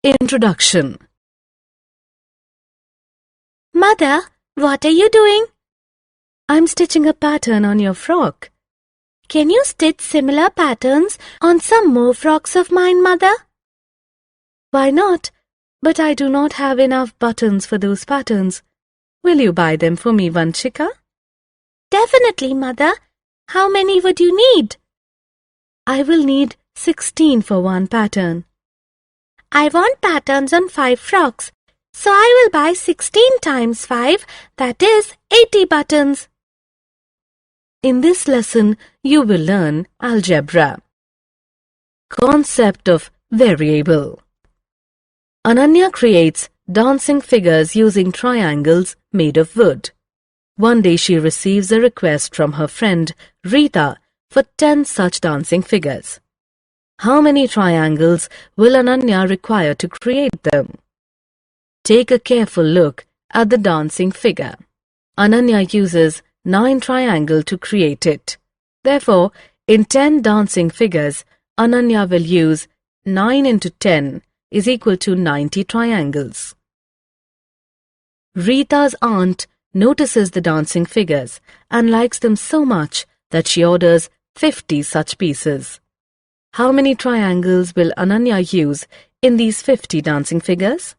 Introduction. Mother, what are you doing? I'm stitching a pattern on your frock. Can you stitch similar patterns on some more frocks of mine, Mother? Why not? But I do not have enough buttons for those patterns. Will you buy them for me, Vanshika? Definitely, Mother. How many would you need? I will need 16 for one pattern. I want patterns on 5 frocks, so I will buy 16 times 5, that is 80 buttons. In this lesson, you will learn algebra. Concept of variable. Ananya creates dancing figures using triangles made of wood. One day she receives a request from her friend Rita for 10 such dancing figures. How many triangles will Ananya require to create them? Take a careful look at the dancing figure. Ananya uses 9 triangles to create it. Therefore, in 10 dancing figures, Ananya will use 9 into 10 is equal to 90 triangles. Rita's aunt notices the dancing figures and likes them so much that she orders 50 such pieces. How many triangles will Ananya use in these 50 dancing figures?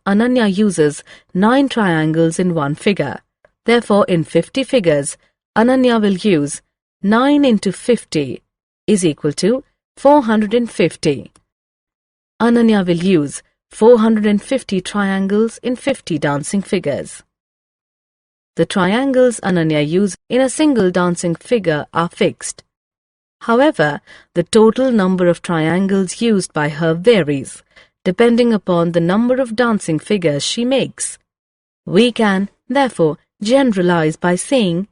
Ananya uses 9 triangles in one figure. Therefore, in 50 figures, Ananya will use 9 into 50 is equal to 450. Ananya will use 450 triangles in 50 dancing figures. The triangles Ananya uses in a single dancing figure are fixed. However, the total number of triangles used by her varies, depending upon the number of dancing figures she makes. We can, therefore, generalize by saying,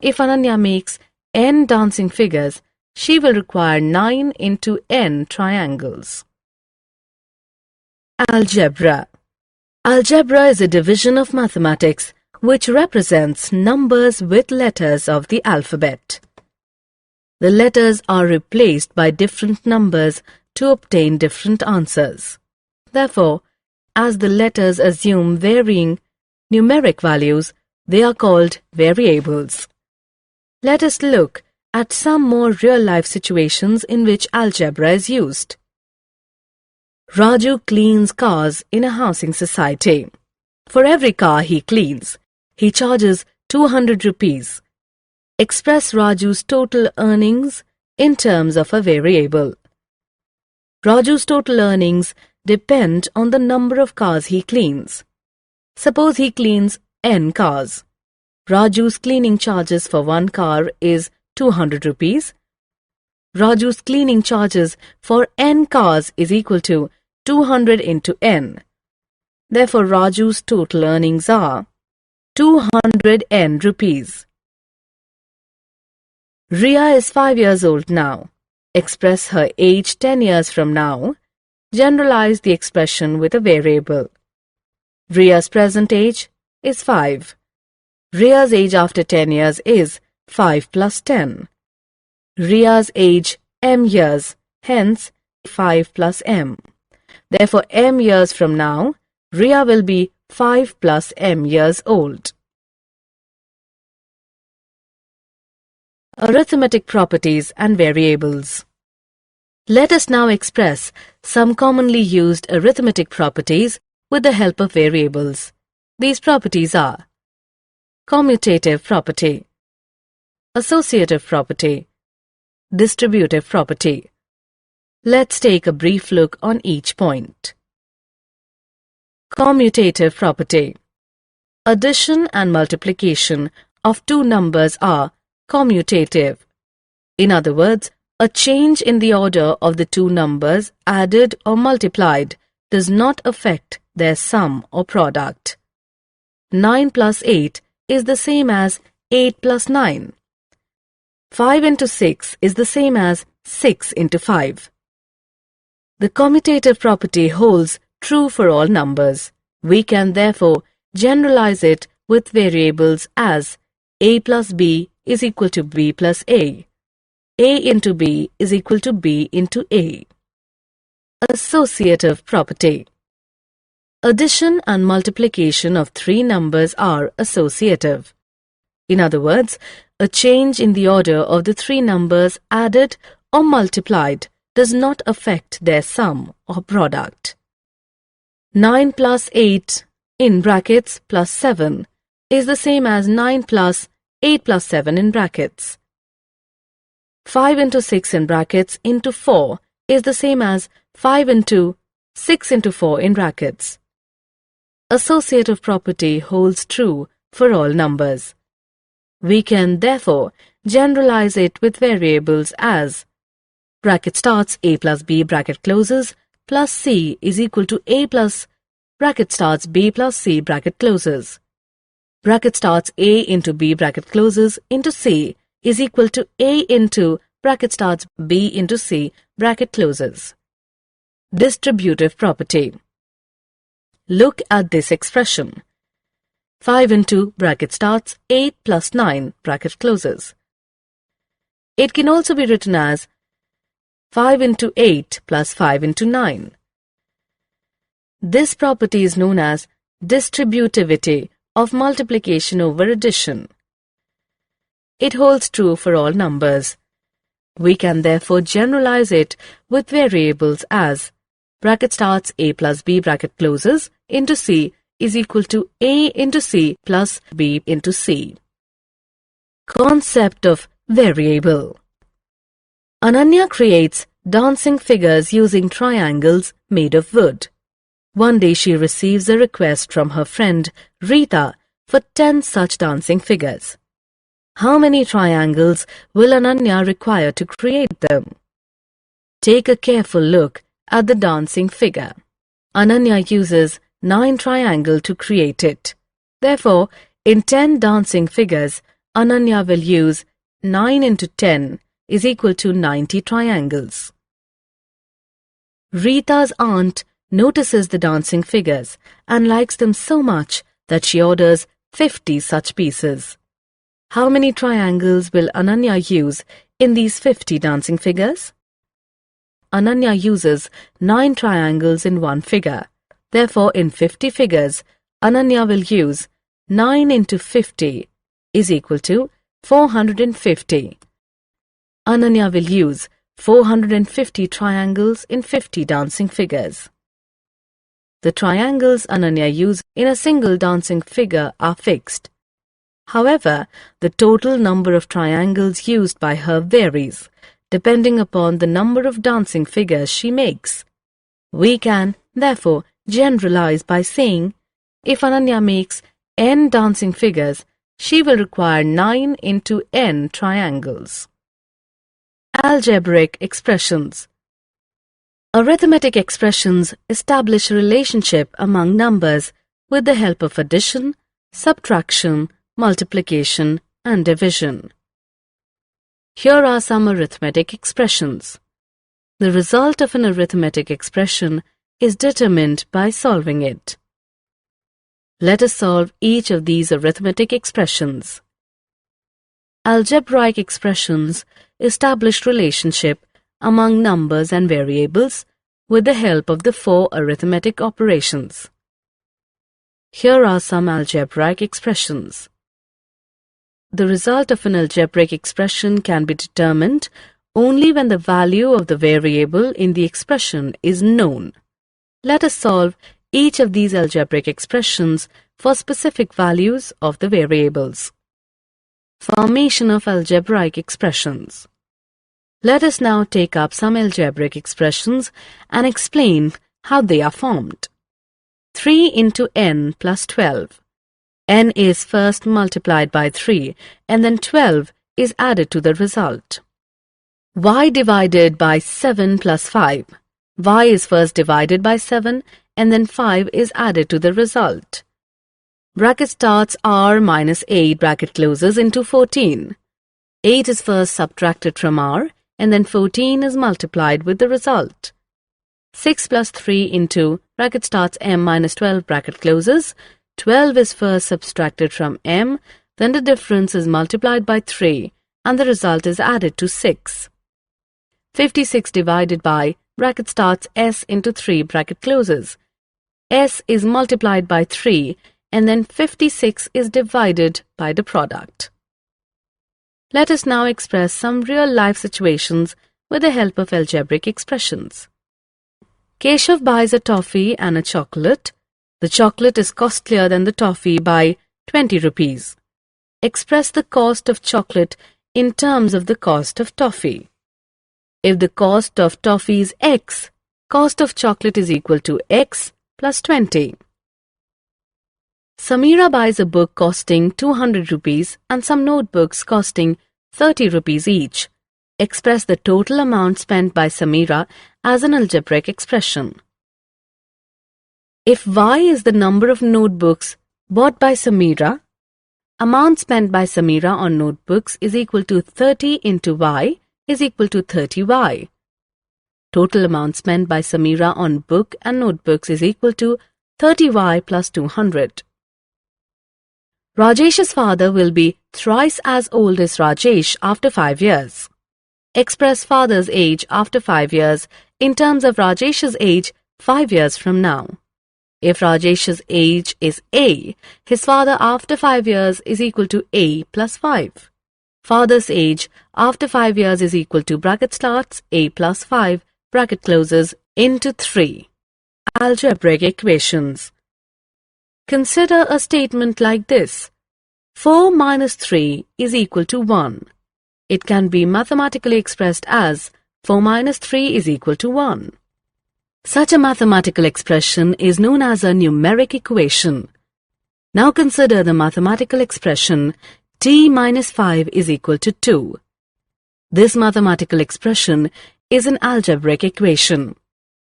if Ananya makes n dancing figures, she will require 9 into n triangles. Algebra. Algebra is a division of mathematics which represents numbers with letters of the alphabet. The letters are replaced by different numbers to obtain different answers. Therefore, as the letters assume varying numeric values, they are called variables. Let us look at some more real-life situations in which algebra is used. Raju cleans cars in a housing society. For every car he cleans, he charges 200 rupees. Express Raju's total earnings in terms of a variable. Raju's total earnings depend on the number of cars he cleans. Suppose he cleans n cars. Raju's cleaning charges for one car is 200 rupees. Raju's cleaning charges for n cars is equal to 200 into n. Therefore, Raju's total earnings are 200 n rupees. Riya is 5 years old now. Express her age 10 years from now. Generalize the expression with a variable. Riya's present age is 5. Riya's age after 10 years is 5 plus 10. Riya's age m years, hence 5 plus m. Therefore, m years from now, Riya will be 5 plus m years old. Arithmetic properties and variables. Let us now express some commonly used arithmetic properties with the help of variables. These properties are commutative property, associative property, distributive property. Let's take a brief look on each point. Commutative property. Addition and multiplication of two numbers are commutative. In other words, a change in the order of the two numbers added or multiplied does not affect their sum or product. 9 plus 8 is the same as 8 plus 9. 5 into 6 is the same as 6 into 5. The commutative property holds true for all numbers. We can therefore generalize it with variables as a plus b is equal to b plus a into b is equal to b into a. Associative property. Addition and multiplication of three numbers are associative. In other words, a change in the order of the three numbers added or multiplied does not affect their sum or product. 9 plus 8 in brackets plus 7 is the same as 9 plus 8 plus 7 in brackets. 5 into 6 in brackets into 4 is the same as 5 into 6 into 4 in brackets. Associative property holds true for all numbers. We can therefore generalize it with variables as bracket starts a plus b bracket closes plus c is equal to a plus bracket starts b plus c bracket closes. Bracket starts a into b bracket closes into c is equal to a into bracket starts b into c bracket closes. Distributive property. Look at this expression. 5 into bracket starts 8 plus 9 bracket closes. It can also be written as 5 into 8 plus 5 into 9. This property is known as distributivity of multiplication over addition. It holds true for all numbers. We can therefore generalize it with variables as bracket starts a plus b bracket closes into c is equal to a into c plus b into c. Concept of variable. Ananya creates dancing figures using triangles made of wood. One day she receives a request from her friend Rita for 10 such dancing figures. How many triangles will Ananya require to create them? Take a careful look at the dancing figure. Ananya uses 9 triangles to create it. Therefore, in 10 dancing figures, Ananya will use 9 into 10 is equal to 90 triangles. Rita's aunt notices the dancing figures and likes them so much that she orders 50 such pieces. How many triangles will Ananya use in these 50 dancing figures? Ananya uses 9 triangles in one figure. Therefore, in 50 figures, Ananya will use 9 into 50 is equal to 450. Ananya will use 450 triangles in 50 dancing figures. The triangles Ananya uses in a single dancing figure are fixed. However, the total number of triangles used by her varies, depending upon the number of dancing figures she makes. We can, therefore, generalize by saying, if Ananya makes n dancing figures, she will require 9 into n triangles. Algebraic expressions. Arithmetic expressions establish a relationship among numbers with the help of addition, subtraction, multiplication, and division. Here are some arithmetic expressions. The result of an arithmetic expression is determined by solving it. Let us solve each of these arithmetic expressions. Algebraic expressions establish relationship among numbers and variables with the help of the 4 arithmetic operations. Here are some algebraic expressions. The result of an algebraic expression can be determined only when the value of the variable in the expression is known. Let us solve each of these algebraic expressions for specific values of the variables. Formation of algebraic expressions. Let us now take up some algebraic expressions and explain how they are formed. 3 into n plus 12. N is first multiplied by 3 and then 12 is added to the result. Y divided by 7 plus 5. Y is first divided by 7 and then 5 is added to the result. Bracket starts r minus 8 bracket closes into 14. 8 is first subtracted from r and then 14 is multiplied with the result. 6 plus 3 into bracket starts m minus 12 bracket closes. 12 is first subtracted from m, then the difference is multiplied by 3 and the result is added to 6. 56 divided by bracket starts S into 3, bracket closes. S is multiplied by 3 and then 56 is divided by the product. Let us now express some real-life situations with the help of algebraic expressions. Keshav buys a toffee and a chocolate. The chocolate is costlier than the toffee by 20 rupees. Express the cost of chocolate in terms of the cost of toffee. If the cost of toffee is X, cost of chocolate is equal to X plus 20. Samira buys a book costing 200 rupees and some notebooks costing 30 rupees each. Express the total amount spent by Samira as an algebraic expression. If Y is the number of notebooks bought by Samira, amount spent by Samira on notebooks is equal to 30 into Y is equal to 30Y. Total amount spent by Samira on book and notebooks is equal to 30Y plus 200. Rajesh's father will be thrice as old as Rajesh after 5 years. Express father's age after 5 years in terms of Rajesh's age 5 years from now. If Rajesh's age is A, his father after 5 years is equal to A plus 5. Father's age after 5 years is equal to bracket starts A plus 5, bracket closes into 3. Algebraic equations. Consider a statement like this. 4 minus 3 is equal to 1. It can be mathematically expressed as 4 minus 3 is equal to 1. Such a mathematical expression is known as a numeric equation. Now consider the mathematical expression t minus 5 is equal to 2. This mathematical expression is an algebraic equation.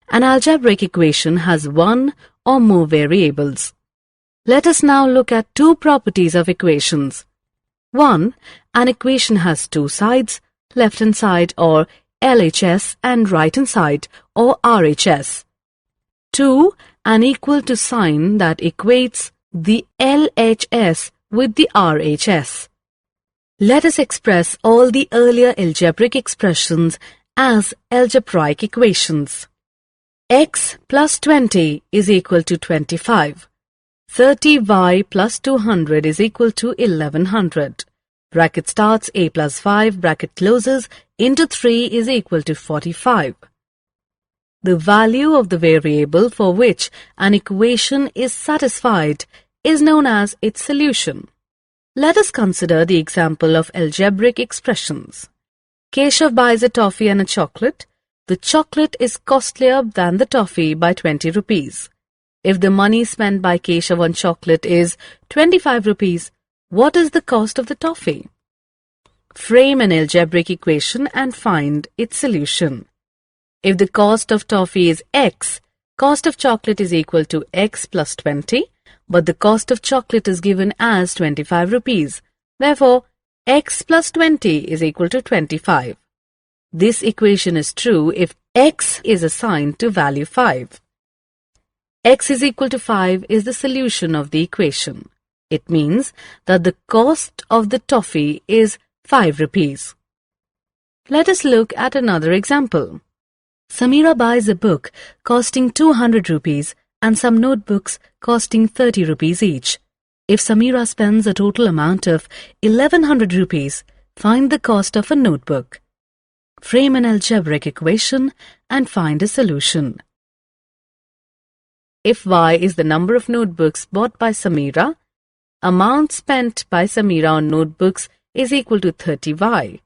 An algebraic equation has one or more variables. Let us now look at two properties of equations. 1. An equation has two sides, left-hand side or LHS and right-hand side or RHS. 2. An equal to sign that equates the LHS with the RHS. Let us express all the earlier algebraic expressions as algebraic equations. X plus 20 is equal to 25. 30y plus 200 is equal to 1100. Bracket starts A plus 5, bracket closes, into 3 is equal to 45. The value of the variable for which an equation is satisfied is known as its solution. Let us consider the example of algebraic expressions. Keshav buys a toffee and a chocolate. The chocolate is costlier than the toffee by 20 rupees. If the money spent by Keshav on chocolate is 25 rupees, what is the cost of the toffee? Frame an algebraic equation and find its solution. If the cost of toffee is X, cost of chocolate is equal to X plus 20, but the cost of chocolate is given as 25 rupees. Therefore, X plus 20 is equal to 25. This equation is true if X is assigned to value 5. X is equal to 5 is the solution of the equation. It means that the cost of the toffee is 5 rupees. Let us look at another example. Samira buys a book costing 200 rupees and some notebooks costing 30 rupees each. If Samira spends a total amount of 1100 rupees, find the cost of a notebook. Frame an algebraic equation and find a solution. If Y is the number of notebooks bought by Samira, amount spent by Samira on notebooks is equal to 30Y.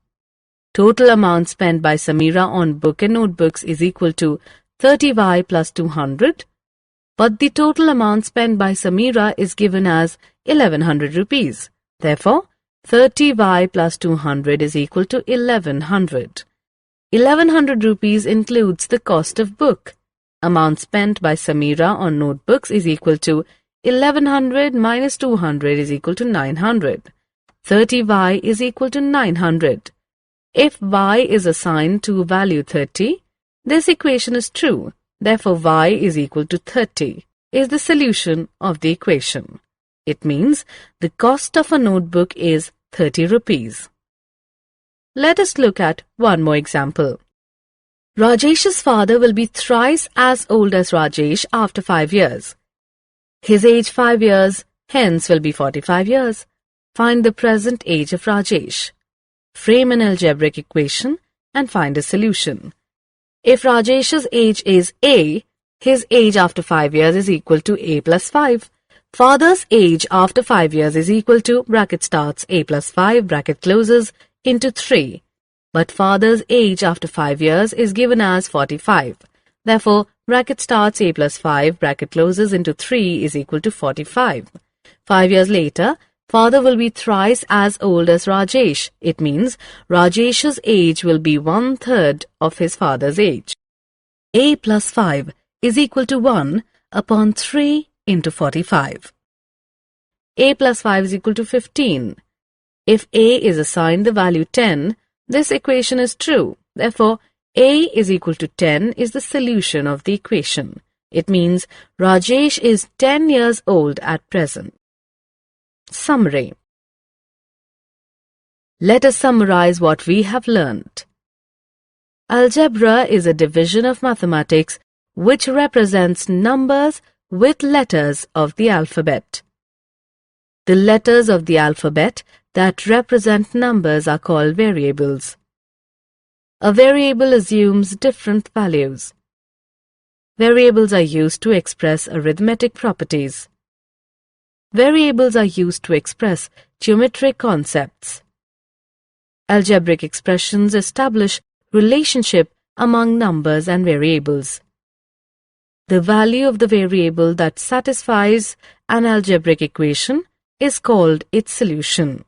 Total amount spent by Samira on book and notebooks is equal to 30Y plus 200, but the total amount spent by Samira is given as 1100 rupees. Therefore, 30Y plus 200 is equal to 1100. 1100 rupees includes the cost of book. Amount spent by Samira on notebooks is equal to 1100 minus 200 is equal to 900. 30Y is equal to 900. If Y is assigned to value 30, this equation is true. Therefore, Y is equal to 30 is the solution of the equation. It means the cost of a notebook is 30 rupees. Let us look at one more example. Rajesh's father will be thrice as old as Rajesh after 5 years. His age 5 years, hence will be 45 years. Find the present age of Rajesh. Frame an algebraic equation and find a solution. If Rajesh's age is A, his age after 5 years is equal to A plus 5. Father's age after 5 years is equal to, bracket starts, A plus 5, bracket closes, into 3. But father's age after 5 years is given as 45. Therefore, bracket starts A plus 5, bracket closes, into 3 is equal to 45. 5 years later, father will be thrice as old as Rajesh. It means Rajesh's age will be 1/3 of his father's age. A plus 5 is equal to 1 upon 3 into 45. A plus 5 is equal to 15. If A is assigned the value 10, this equation is true. Therefore, A is equal to 10 is the solution of the equation. It means Rajesh is 10 years old at present. Summary. Let us summarize what we have learnt. Algebra is a division of mathematics which represents numbers with letters of the alphabet. The letters of the alphabet that represent numbers are called variables. A variable assumes different values. Variables are used to express arithmetic properties. Variables are used to express geometric concepts. Algebraic expressions establish relationship among numbers and variables. The value of the variable that satisfies an algebraic equation is called its solution.